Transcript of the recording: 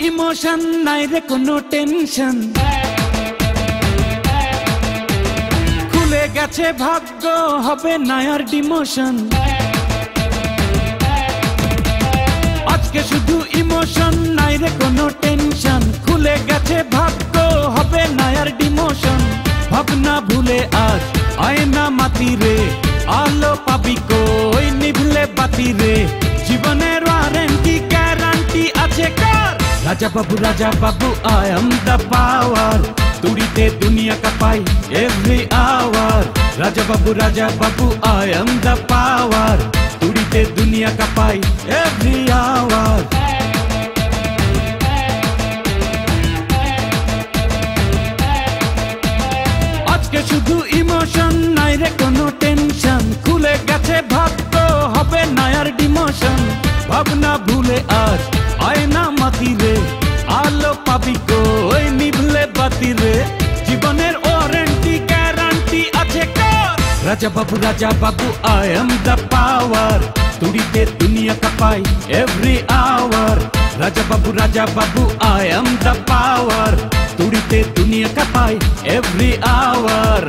Emotion নাই রে কোনো টেনশন, খুলে গেছে ভাগ্য হবে না আর ডিমোশন। আজকে শুধু ইমোশন নাই রে কোনো টেনশন, খুলে গেছে ভাগ্য হবে না আর ডিমোশন। ভাবনা ভুলে আজ আয়না মাতি রে, আলো পাবি কই নিভলে বাতি রে। জীবনের ওয়ারেন্টি গ্যারান্টি আছে কার? Raja Babu I am the power, তুড়িতে দুনিয়া কাঁপাই every hour. Raja Babu I am the power, তুড়িতে দুনিয়া কাঁপাই এভরি আওয়ার। আজকে শুধু ইমোশন নাই রে কোনো টেনশন, খুলে গেছে ভাগ্য হবে না আর ডিমোশন। ভাবনা ভুলে আজ আয়না মাতি রে, আলো পাবি কই নিভলে বাতি রে। জীবনের ওয়ারেন্টি গ্যারান্টি আছে কার? Raja Babu I am the power, তুড়িতে দুনিয়া কাঁপাই every hour. Raja Babu I am the power, তুড়িতে দুনিয়া কাঁপাই এভরি আওয়ার।